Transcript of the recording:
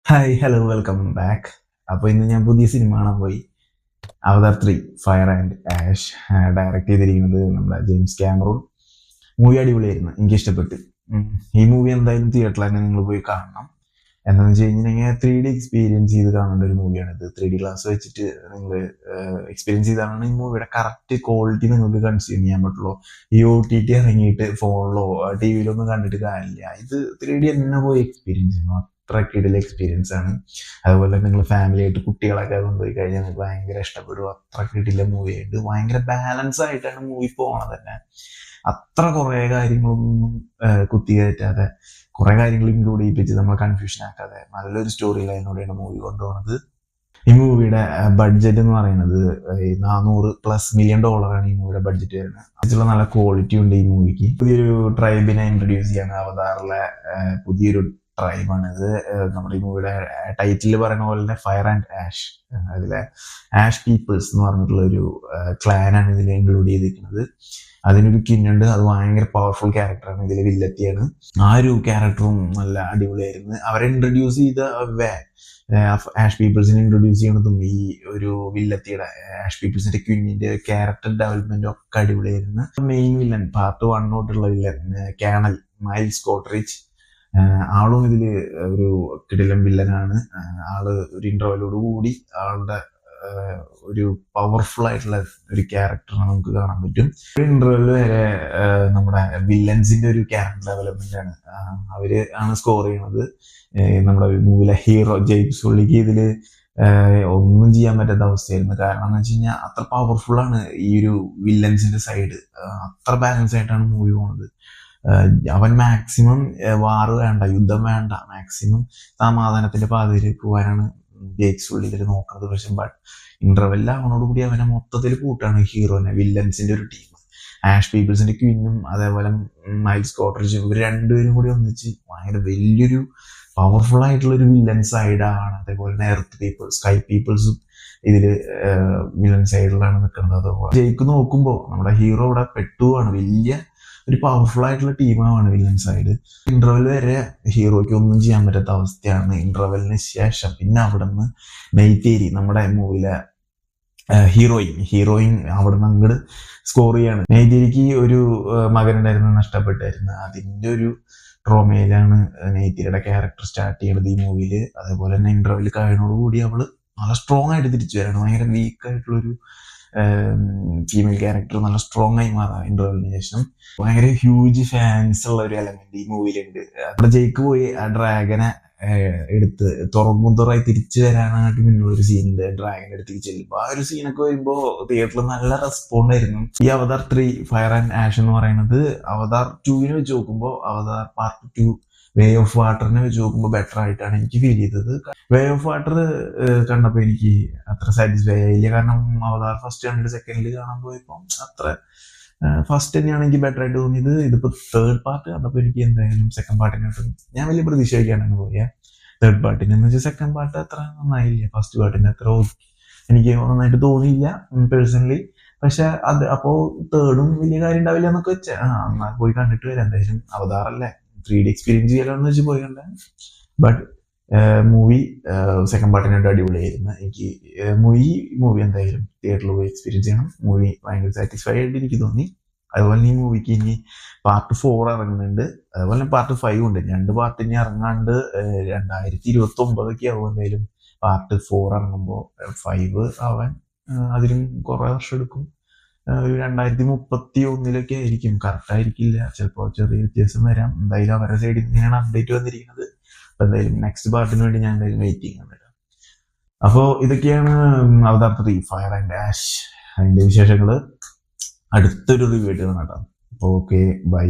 Hi hello welcome back. അപ്പോൾ ഇന്ന് ഞാൻ പുതിയ സിനിമ കാണാൻ പോയി. അവതാർ 3 ഫയർ ആൻഡ് ആഷ്. ഡയറക്റ്റ് ചെയ്തിരിക്കുന്നത് നമ്മുടെ ജെയിംസ് ക്യാമറൂൺ. മൂവി അടിപൊളിയായിരുന്നു, എനിക്ക് ഇഷ്ടപ്പെട്ടു. ഈ മൂവി എന്തായാലും തിയേറ്ററിൽ തന്നെ നിങ്ങൾ പോയി കാണണം. എന്താണെന്ന് വെച്ച് കഴിഞ്ഞിട്ടുണ്ടെങ്കിൽ 3D എക്സ്പീരിയൻസ് ചെയ്ത് കാണേണ്ട ഒരു മൂവിയാണിത്. 3D ഗ്ലാസ് വെച്ചിട്ട് നിങ്ങൾ എക്സ്പീരിയൻസ് ചെയ്താണ് ഈ മൂവിയുടെ കറക്റ്റ് ക്വാളിറ്റി നിങ്ങൾക്ക് കൺസ്യൂം ചെയ്യാൻ പറ്റുള്ളൂ. ഈ OTT ഇറങ്ങിയിട്ട് ഫോണിലോ TV-യിലോ ഒന്നും കണ്ടിട്ട് കാര്യമില്ല. ഇത് 3D തന്നെ പോയി എക്സ്പീരിയൻസ് ചെയ്യണം. അത്ര കിടിലൻ എക്സ്പീരിയൻസ് ആണ്. അതുപോലെ നിങ്ങൾ ഫാമിലി ആയിട്ട് കുട്ടികളൊക്കെ കൊണ്ടുപോയി കഴിഞ്ഞാൽ നിങ്ങൾക്ക് ഭയങ്കര ഇഷ്ടപ്പെടും. അത്ര കിടിലൻ മൂവിയായിട്ട് ഭയങ്കര ബാലൻസ് ആയിട്ടാണ് മൂവി പോകണത് തന്നെ. അത്ര കുറേ കാര്യങ്ങളൊന്നും കുത്തിക്കയറ്റാതെ കുറെ കാര്യങ്ങൾ ഇൻക്ലൂഡ് ചെയ്യിപ്പിച്ച് നമ്മളെ കൺഫ്യൂഷൻ ആക്കാതെ നല്ലൊരു സ്റ്റോറി ലൈനോടെയാണ് മൂവി കൊണ്ടുപോകുന്നത്. ഈ മൂവിയുടെ ബഡ്ജറ്റ് എന്ന് പറയുന്നത് $400+ മില്യൺ ഈ മൂവിയുടെ ബഡ്ജറ്റ് വരുന്നത്. അതിലുള്ള നല്ല ക്വാളിറ്റി ഉണ്ട് ഈ മൂവിക്ക്. പുതിയൊരു ട്രൈബിനെ ഇൻട്രൊഡ്യൂസ് ചെയ്യാണ് അവതാറിലെ പുതിയൊരു ട്രൈബാണ് ഇത്. നമ്മുടെ ഈ മൂവിയുടെ ടൈറ്റിൽ പറയുന്ന പോലെ തന്നെ ഫയർ ആൻഡ് ആഷ്. അതിലെ ആഷ് പീപ്പിൾസ് എന്ന് പറഞ്ഞിട്ടുള്ള ഒരു ക്ലാനാണ് ഇതിൽ ഇൻക്ലൂഡ് ചെയ്തിരിക്കുന്നത്. അതിനൊരു കിന്നുണ്ട്, അത് ഭയങ്കര പവർഫുൾ ക്യാരക്ടറാണ്. ഇതിലെ വില്ലത്തിയാണ്. ആ ഒരു ക്യാരക്ടറും നല്ല അടിപൊളിയായിരുന്നു. അവരെ ഇൻട്രൊഡ്യൂസ് ചെയ്ത ആഷ് പീപ്പിൾസിനെ ഇൻട്രൊഡ്യൂസ് ചെയ്യണതും ഈ ഒരു വില്ലത്തിയുടെ ആഷ് പീപ്പിൾസിന്റെ ക്വിന്നിന്റെ ക്യാരക്ടർ ഡെവലപ്മെന്റ് ഒക്കെ അടിപൊളിയായിരുന്നു. മെയിൻ വില്ലൻ പാർട്ട് 1 തൊട്ടുള്ള വില്ലൻ കേണൽ മൈൽസ് കോട്രിച്ച്, ആളും ഇതില് ഒരു കിടിലൻ വില്ലനാണ്. ആള് ഒരു ഇന്റർവെല്ലോട് കൂടി ആളുടെ ഒരു പവർഫുൾ ആയിട്ടുള്ള ഒരു ക്യാരക്ടറാണ് നമുക്ക് കാണാൻ പറ്റും. ഇന്റർവെല് വരെ നമ്മുടെ വില്ലൻസിന്റെ ഒരു ക്യാരക്ടർ ഡെവലപ്മെന്റ് ആണ്. അവര് ആണ് സ്കോർ ചെയ്യുന്നത്. നമ്മുടെ മൂവിയിലെ ഹീറോ ജെയിംസ് പുള്ളിക്ക് ഇതില് ഒന്നും ചെയ്യാൻ പറ്റാത്ത അവസ്ഥയായിരുന്നു. കാരണം എന്ന് വെച്ച് കഴിഞ്ഞാൽ അത്ര പവർഫുൾ ആണ് ഈ ഒരു വില്ലൻസിന്റെ സൈഡ്. അത്ര ബാലൻസ് ആയിട്ടാണ് മൂവി പോകുന്നത്. അവൻ മാക്സിമം വാറ് വേണ്ട, യുദ്ധം വേണ്ട, മാക്സിമം സമാധാനത്തിന്റെ പാതയിൽ പോകാനാണ് ജെയ്ക്സ് പുള്ളി ഇതിൽ നോക്കുന്നത്. പക്ഷെ ഇന്റർവെല്ലിൽ അവനോടുകൂടി അവനെ മൊത്തത്തിൽ കൂട്ടാണ് ഹീറോനെ, വില്ലൻസിന്റെ ഒരു ടീം. ആഷ് പീപ്പിൾസിന്റെ ക്വീനും അതേപോലെ മൈൽസ് കോട്രിച്ച്, ഇവർ രണ്ടുപേരും കൂടി ഒന്നിച്ച് ഭയങ്കര വലിയൊരു പവർഫുൾ ആയിട്ടുള്ള ഒരു വില്ലൻ സൈഡാണ്. അതേപോലെ തന്നെ എർത്ത് പീപ്പിൾസ്, സ്കൈ പീപ്പിൾസും ഇതില് വില്ലൻ സൈഡിലാണ് നിൽക്കുന്നത്. അതുപോലെ ജയിക്ക് നോക്കുമ്പോൾ നമ്മുടെ ഹീറോ ഇവിടെ പെട്ടുവാണ്. വലിയ ഒരു പവർഫുൾ ആയിട്ടുള്ള ടീമാണ് വില്ലൻ സൈഡ്. ഇന്റർവെൽ വരെ ഹീറോയ്ക്ക് ഒന്നും ചെയ്യാൻ പറ്റാത്ത അവസ്ഥയാണ്. ഇന്റർവെല്ലിന് ശേഷം പിന്നെ അവിടെ നിന്ന് നെയ്ത്തേരി, നമ്മുടെ മൂവിലെ ഹീറോയിൻ അവിടെ നിന്ന് അങ്ങോട്ട് സ്കോർ ചെയ്യാണ്. നെയ്ത്തേരിക്ക് ഒരു മകനുണ്ടായിരുന്നു, നഷ്ടപ്പെട്ടായിരുന്നു. അതിന്റെ ഒരു ട്രോമയിലാണ് നെയ്ത്തേരിയുടെ ക്യാരക്ടർ സ്റ്റാർട്ട് ചെയ്യണത് ഈ മൂവിയില്. അതേപോലെ തന്നെ ഇന്റർവെൽ കഴിയുന്നതോടുകൂടി അവള് നല്ല സ്ട്രോങ് ആയിട്ട് തിരിച്ചു വരണം. ഭയങ്കര വീക്ക് ആയിട്ടുള്ളൊരു ഫീമെയിൽ ക്യാരക്ടർ നല്ല സ്ട്രോങ് ആയി മാറാം ഇന്റർവെല്ലിന് ശേഷം. ഭയങ്കര ഹ്യൂജ് ഫാൻസ് ഉള്ള ഒരു എലമെന്റ് ഈ മൂവിയിലുണ്ട്. അവിടെ ജയിക്ക് പോയി ആ ഡ്രാഗനെ എടുത്ത് തുറമുതുറായി തിരിച്ചു വരാനായിട്ട് മുന്നുള്ള ഒരു സീനുണ്ട്. ഡ്രാഗൻ എടുത്ത് ചെല്ലുമ്പോൾ ആ ഒരു സീനൊക്കെ വരുമ്പോൾ തിയേറ്ററിൽ നല്ല റെസ്പോണ്ട് ആയിരുന്നു. ഈ അവതാർ 3 ഫയർ ആൻഡ് ആഷ് എന്ന് പറയുന്നത് അവതാർ 2-നെ വെച്ച് നോക്കുമ്പോൾ അവതാർ പാർട്ട് 2 വേ ഓഫ് വാട്ടറിനെ വെച്ച് നോക്കുമ്പോൾ ബെറ്റർ ആയിട്ടാണ് എനിക്ക് ഫീൽ ചെയ്തത്. വേ ഓഫ് വാട്ടർ കണ്ടപ്പോൾ എനിക്ക് അത്ര സാറ്റിസ്ഫൈ ആയില്ല. കാരണം അവതാർ ഫസ്റ്റ് കണ്ടിട്ട് സെക്കൻഡിൽ കാണാൻ പോയപ്പോൾ അത്ര ഫസ്റ്റ് തന്നെയാണ് എനിക്ക് ബെറ്റർ ആയിട്ട് തോന്നിയത്. ഇതിപ്പോ തേർഡ് പാർട്ട് കണ്ടപ്പോൾ എനിക്ക് എന്തായാലും സെക്കൻഡ് പാർട്ടിനായിട്ട് ഞാൻ വലിയ പ്രതീക്ഷ വയ്ക്കാനാണ് പോയത്. തേർഡ് പാർട്ടിന് എന്ന് വെച്ചാൽ സെക്കൻഡ് പാർട്ട് അത്ര നന്നായില്ല, ഫസ്റ്റ് പാർട്ടിന്റെ അത്ര എനിക്ക് നന്നായിട്ട് തോന്നിയില്ല പേഴ്സണലി. പക്ഷെ അത് അപ്പോ തേർഡും വലിയ കാര്യം ഉണ്ടാവില്ല എന്നൊക്കെ വെച്ചാൽ എന്നാൽ പോയി കണ്ടിട്ട് വരാം. എന്തായാലും അവതാറല്ലേ, 3D എക്സ്പീരിയൻസ് ചെയ്യാമെന്ന് വെച്ച് പോയി കണ്ട. ബട്ട് മൂവി സെക്കൻഡ് പാർട്ടിനായിട്ട് അടിപൊളിയായിരുന്നു. എനിക്ക് മൂവി എന്തായാലും തിയേറ്ററിൽ പോയി എക്സ്പീരിയൻസ് ചെയ്യണം. മൂവി ഭയങ്കര സാറ്റിസ്ഫൈ ആയിട്ട് എനിക്ക് തോന്നി. അതുപോലെ ഈ മൂവിക്ക് ഇനി പാർട്ട് 4 ഇറങ്ങുന്നുണ്ട്, അതുപോലെ പാർട്ട് 5 ഉണ്ട്. 2 പാർട്ട് ഇനി ഇറങ്ങാണ്ട് 2029 ആവും എന്തായാലും പാർട്ട് 4 ഇറങ്ങുമ്പോൾ. 5 ആവാൻ അതിലും കുറെ വർഷം എടുക്കും. 2031 ആയിരിക്കും, കറക്റ്റ് ആയിരിക്കില്ല, ചിലപ്പോൾ ചെറിയ വ്യത്യാസം വരാം. എന്തായാലും അവരുടെ സൈഡിൽ നിന്നാണ് അപ്ഡേറ്റ് വന്നിരിക്കുന്നത്. അപ്പൊ എന്തായാലും നെക്സ്റ്റ് പാർട്ടിന് വേണ്ടി ഞാൻ എന്തായാലും വെയിറ്റിംഗ് ആണ്. അപ്പോൾ ഇതൊക്കെയാണ് അവതാർ 3 ഫയർ ആൻഡ് ആഷ് അതിന്റെ വിശേഷങ്ങള്. അടുത്തൊരു റിവ്യൂ ആയിട്ട് കാണാം. അപ്പോൾ ഓക്കെ, ബൈ.